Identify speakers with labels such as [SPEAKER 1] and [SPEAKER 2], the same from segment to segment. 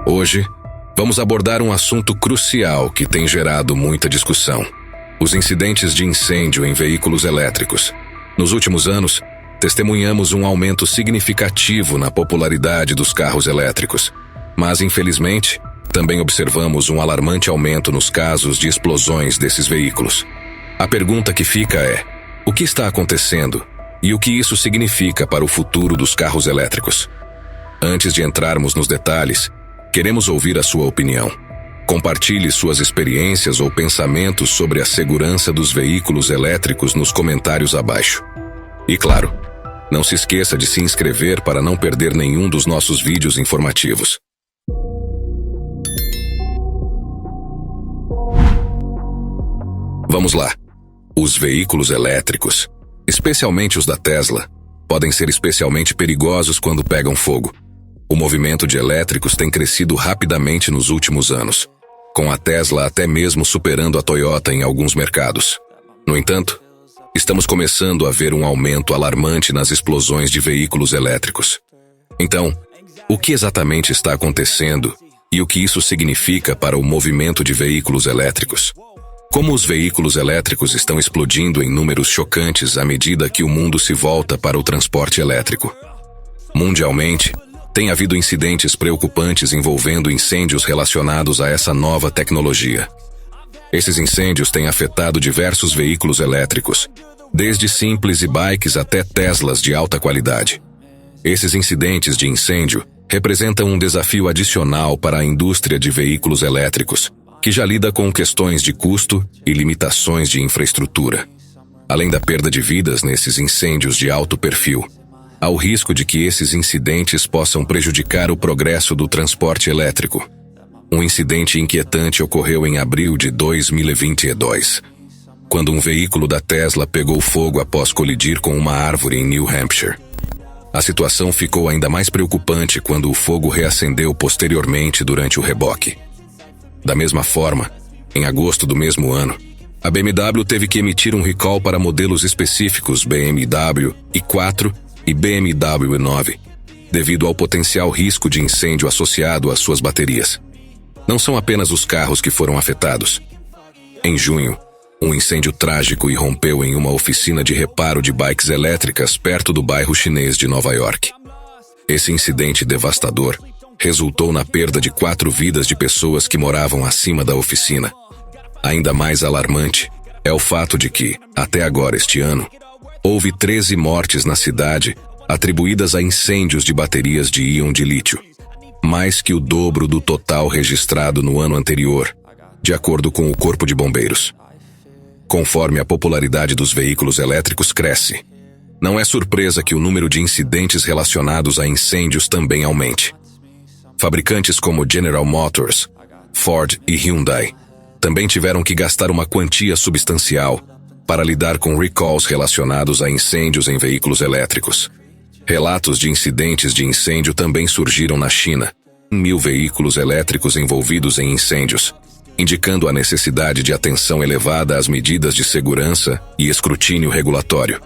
[SPEAKER 1] Hoje, vamos abordar um assunto crucial que tem gerado muita discussão: os incidentes de incêndio em veículos elétricos. Nos últimos anos, testemunhamos um aumento significativo na popularidade dos carros elétricos, mas, infelizmente, também observamos um alarmante aumento nos casos de explosões desses veículos. A pergunta que fica é: o que está acontecendo e o que isso significa para o futuro dos carros elétricos? Antes de entrarmos nos detalhes, queremos ouvir a sua opinião. Compartilhe suas experiências ou pensamentos sobre a segurança dos veículos elétricos nos comentários abaixo. E claro, não se esqueça de se inscrever para não perder nenhum dos nossos vídeos informativos. Vamos lá. Os veículos elétricos, especialmente os da Tesla, podem ser especialmente perigosos quando pegam fogo. O movimento de elétricos tem crescido rapidamente nos últimos anos, com a Tesla até mesmo superando a Toyota em alguns mercados. No entanto, estamos começando a ver um aumento alarmante nas explosões de veículos elétricos. Então, o que exatamente está acontecendo e o que isso significa para o movimento de veículos elétricos? Como os veículos elétricos estão explodindo em números chocantes à medida que o mundo se volta para o transporte elétrico? Mundialmente, tem havido incidentes preocupantes envolvendo incêndios relacionados a essa nova tecnologia. Esses incêndios têm afetado diversos veículos elétricos, desde simples e-bikes até Teslas de alta qualidade. Esses incidentes de incêndio representam um desafio adicional para a indústria de veículos elétricos, que já lida com questões de custo e limitações de infraestrutura. Além da perda de vidas nesses incêndios de alto perfil, há o risco de que esses incidentes possam prejudicar o progresso do transporte elétrico. Um incidente inquietante ocorreu em abril de 2022, quando um veículo da Tesla pegou fogo após colidir com uma árvore em New Hampshire. A situação ficou ainda mais preocupante quando o fogo reacendeu posteriormente durante o reboque. Da mesma forma, em agosto do mesmo ano, a BMW teve que emitir um recall para modelos específicos BMW i4 e BMW i9, devido ao potencial risco de incêndio associado às suas baterias. Não são apenas os carros que foram afetados. Em junho, um incêndio trágico irrompeu em uma oficina de reparo de bikes elétricas perto do bairro chinês de Nova York. Esse incidente devastador resultou na perda de 4 vidas de pessoas que moravam acima da oficina. Ainda mais alarmante é o fato de que, até agora este ano, houve 13 mortes na cidade atribuídas a incêndios de baterias de íon de lítio, mais que o dobro do total registrado no ano anterior, de acordo com o Corpo de Bombeiros. Conforme a popularidade dos veículos elétricos cresce, não é surpresa que o número de incidentes relacionados a incêndios também aumente. Fabricantes como General Motors, Ford e Hyundai também tiveram que gastar uma quantia substancial para lidar com recalls relacionados a incêndios em veículos elétricos. Relatos de incidentes de incêndio também surgiram na China, 1.000 veículos elétricos envolvidos em incêndios, indicando a necessidade de atenção elevada às medidas de segurança e escrutínio regulatório.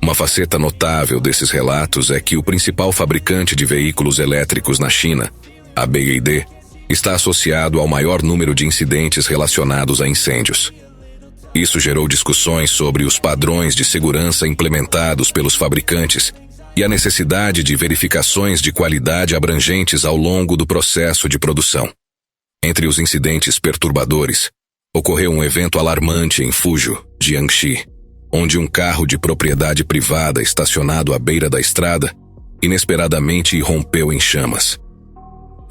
[SPEAKER 1] Uma faceta notável desses relatos é que o principal fabricante de veículos elétricos na China, a BYD, está associado ao maior número de incidentes relacionados a incêndios. Isso gerou discussões sobre os padrões de segurança implementados pelos fabricantes e a necessidade de verificações de qualidade abrangentes ao longo do processo de produção. Entre os incidentes perturbadores, ocorreu um evento alarmante em Fuzhou, Jiangxi, onde um carro de propriedade privada estacionado à beira da estrada inesperadamente irrompeu em chamas.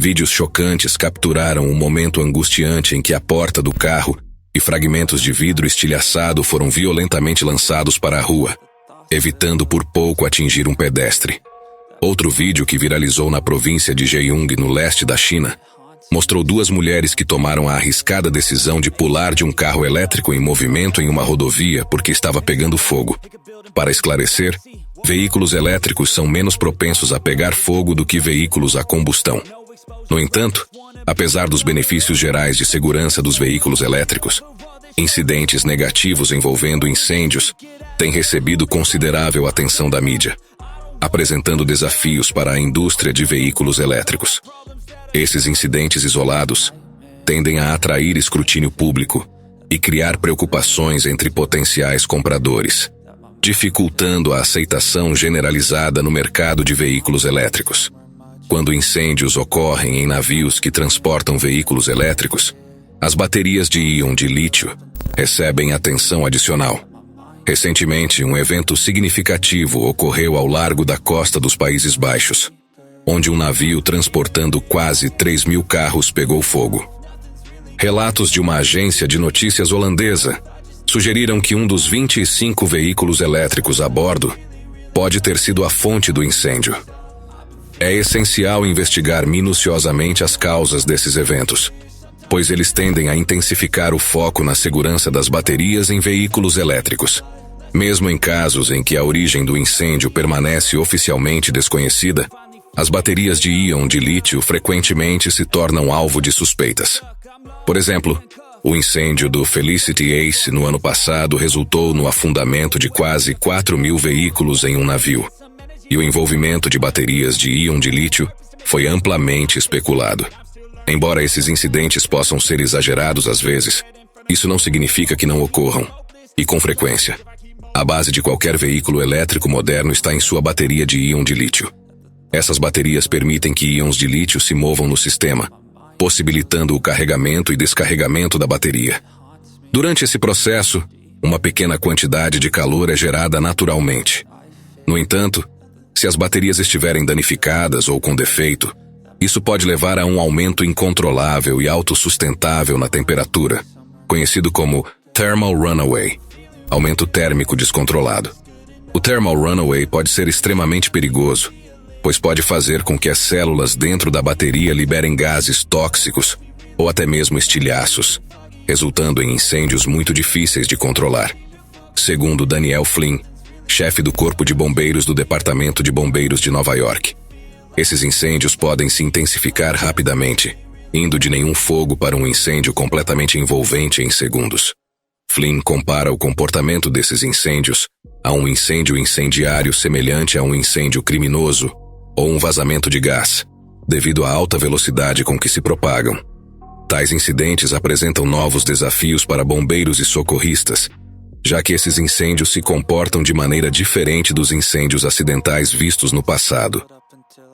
[SPEAKER 1] Vídeos chocantes capturaram um momento angustiante em que a porta do carro e fragmentos de vidro estilhaçado foram violentamente lançados para a rua, evitando por pouco atingir um pedestre. Outro vídeo que viralizou na província de Zhejiang, no leste da China, mostrou 2 mulheres que tomaram a arriscada decisão de pular de um carro elétrico em movimento em uma rodovia porque estava pegando fogo. Para esclarecer, veículos elétricos são menos propensos a pegar fogo do que veículos a combustão. No entanto, apesar dos benefícios gerais de segurança dos veículos elétricos, incidentes negativos envolvendo incêndios têm recebido considerável atenção da mídia, apresentando desafios para a indústria de veículos elétricos. Esses incidentes isolados tendem a atrair escrutínio público e criar preocupações entre potenciais compradores, dificultando a aceitação generalizada no mercado de veículos elétricos. Quando incêndios ocorrem em navios que transportam veículos elétricos, as baterias de íon de lítio recebem atenção adicional. Recentemente, um evento significativo ocorreu ao largo da costa dos Países Baixos, onde um navio transportando quase 3.000 carros pegou fogo. Relatos de uma agência de notícias holandesa sugeriram que um dos 25 veículos elétricos a bordo pode ter sido a fonte do incêndio. É essencial investigar minuciosamente as causas desses eventos, pois eles tendem a intensificar o foco na segurança das baterias em veículos elétricos. Mesmo em casos em que a origem do incêndio permanece oficialmente desconhecida, as baterias de íon de lítio frequentemente se tornam alvo de suspeitas. Por exemplo, o incêndio do Felicity Ace no ano passado resultou no afundamento de quase 4.000 veículos em um navio, e o envolvimento de baterias de íon de lítio foi amplamente especulado. Embora esses incidentes possam ser exagerados às vezes, isso não significa que não ocorram, e com frequência. A base de qualquer veículo elétrico moderno está em sua bateria de íon de lítio. Essas baterias permitem que íons de lítio se movam no sistema, possibilitando o carregamento e descarregamento da bateria. Durante esse processo, uma pequena quantidade de calor é gerada naturalmente. No entanto, se as baterias estiverem danificadas ou com defeito, isso pode levar a um aumento incontrolável e autossustentável na temperatura, conhecido como thermal runaway, aumento térmico descontrolado. O thermal runaway pode ser extremamente perigoso, pois pode fazer com que as células dentro da bateria liberem gases tóxicos ou até mesmo estilhaços, resultando em incêndios muito difíceis de controlar. Segundo Daniel Flynn, chefe do Corpo de Bombeiros do Departamento de Bombeiros de Nova York, esses incêndios podem se intensificar rapidamente, indo de nenhum fogo para um incêndio completamente envolvente em segundos. Flynn compara o comportamento desses incêndios a um incêndio incendiário semelhante a um incêndio criminoso ou um vazamento de gás, devido à alta velocidade com que se propagam. Tais incidentes apresentam novos desafios para bombeiros e socorristas, já que esses incêndios se comportam de maneira diferente dos incêndios acidentais vistos no passado.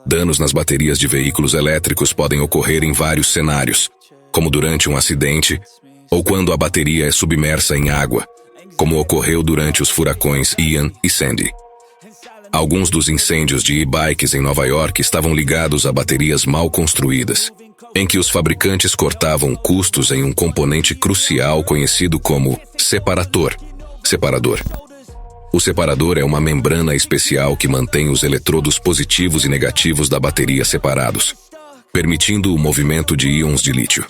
[SPEAKER 1] Danos nas baterias de veículos elétricos podem ocorrer em vários cenários, como durante um acidente ou quando a bateria é submersa em água, como ocorreu durante os furacões Ian e Sandy. Alguns dos incêndios de e-bikes em Nova York estavam ligados a baterias mal construídas, em que os fabricantes cortavam custos em um componente crucial conhecido como separador. O separador é uma membrana especial que mantém os eletrodos positivos e negativos da bateria separados, permitindo o movimento de íons de lítio.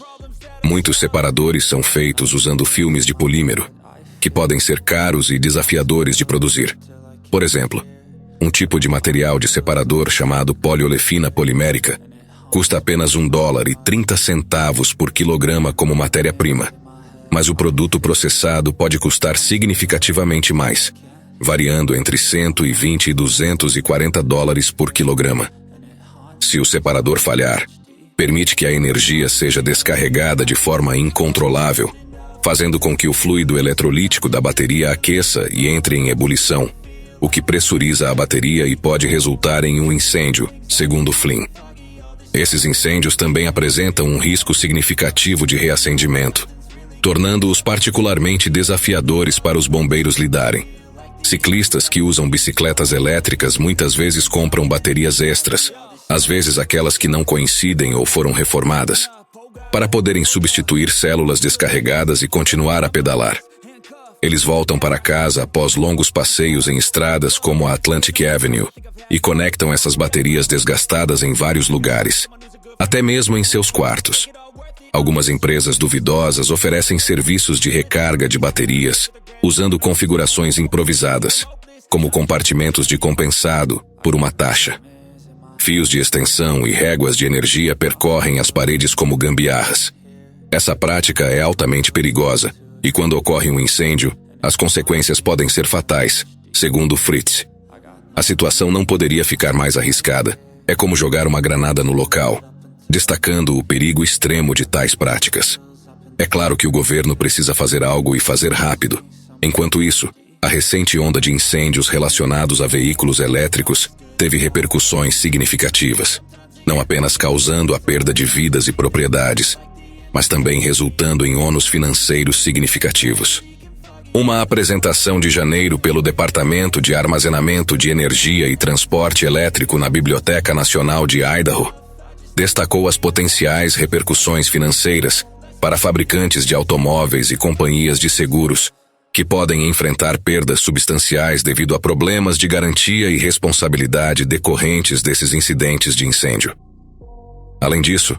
[SPEAKER 1] Muitos separadores são feitos usando filmes de polímero, que podem ser caros e desafiadores de produzir. Por exemplo, um tipo de material de separador chamado poliolefina polimérica custa apenas $1,30 por quilograma como matéria-prima, mas o produto processado pode custar significativamente mais, variando entre $120 e $240 por quilograma. Se o separador falhar, permite que a energia seja descarregada de forma incontrolável, fazendo com que o fluido eletrolítico da bateria aqueça e entre em ebulição, o que pressuriza a bateria e pode resultar em um incêndio, segundo Flynn. Esses incêndios também apresentam um risco significativo de reacendimento, tornando-os particularmente desafiadores para os bombeiros lidarem. Ciclistas que usam bicicletas elétricas muitas vezes compram baterias extras, às vezes aquelas que não coincidem ou foram reformadas, para poderem substituir células descarregadas e continuar a pedalar. Eles voltam para casa após longos passeios em estradas como a Atlantic Avenue e conectam essas baterias desgastadas em vários lugares, até mesmo em seus quartos. Algumas empresas duvidosas oferecem serviços de recarga de baterias, usando configurações improvisadas, como compartimentos de compensado, por uma taxa. Fios de extensão e réguas de energia percorrem as paredes como gambiarras. Essa prática é altamente perigosa, e quando ocorre um incêndio, as consequências podem ser fatais, segundo Fritz. A situação não poderia ficar mais arriscada. É como jogar uma granada no local. destacando o perigo extremo de tais práticas. É claro que o governo precisa fazer algo e fazer rápido. Enquanto isso, a recente onda de incêndios relacionados a veículos elétricos teve repercussões significativas, não apenas causando a perda de vidas e propriedades, mas também resultando em ônus financeiros significativos. Uma apresentação de janeiro pelo Departamento de Armazenamento de Energia e Transporte Elétrico na Biblioteca Nacional de Idaho destacou as potenciais repercussões financeiras para fabricantes de automóveis e companhias de seguros, que podem enfrentar perdas substanciais devido a problemas de garantia e responsabilidade decorrentes desses incidentes de incêndio. Além disso,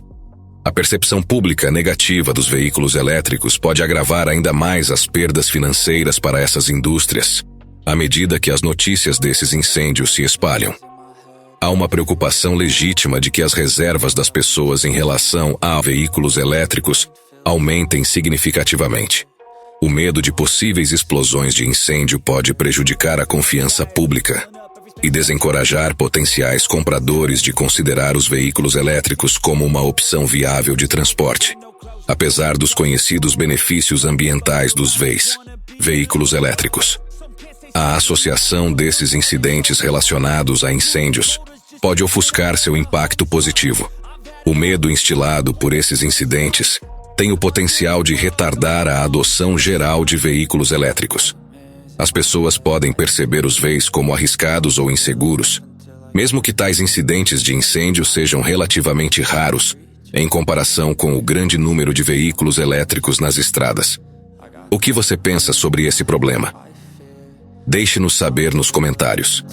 [SPEAKER 1] a percepção pública negativa dos veículos elétricos pode agravar ainda mais as perdas financeiras para essas indústrias, à medida que as notícias desses incêndios se espalham. Há uma preocupação legítima de que as reservas das pessoas em relação a veículos elétricos aumentem significativamente. O medo de possíveis explosões de incêndio pode prejudicar a confiança pública e desencorajar potenciais compradores de considerar os veículos elétricos como uma opção viável de transporte. Apesar dos conhecidos benefícios ambientais dos veículos elétricos, a associação desses incidentes relacionados a incêndios pode ofuscar seu impacto positivo. O medo instilado por esses incidentes tem o potencial de retardar a adoção geral de veículos elétricos. As pessoas podem perceber os VEIs como arriscados ou inseguros, mesmo que tais incidentes de incêndio sejam relativamente raros em comparação com o grande número de veículos elétricos nas estradas. O que você pensa sobre esse problema? Deixe-nos saber nos comentários.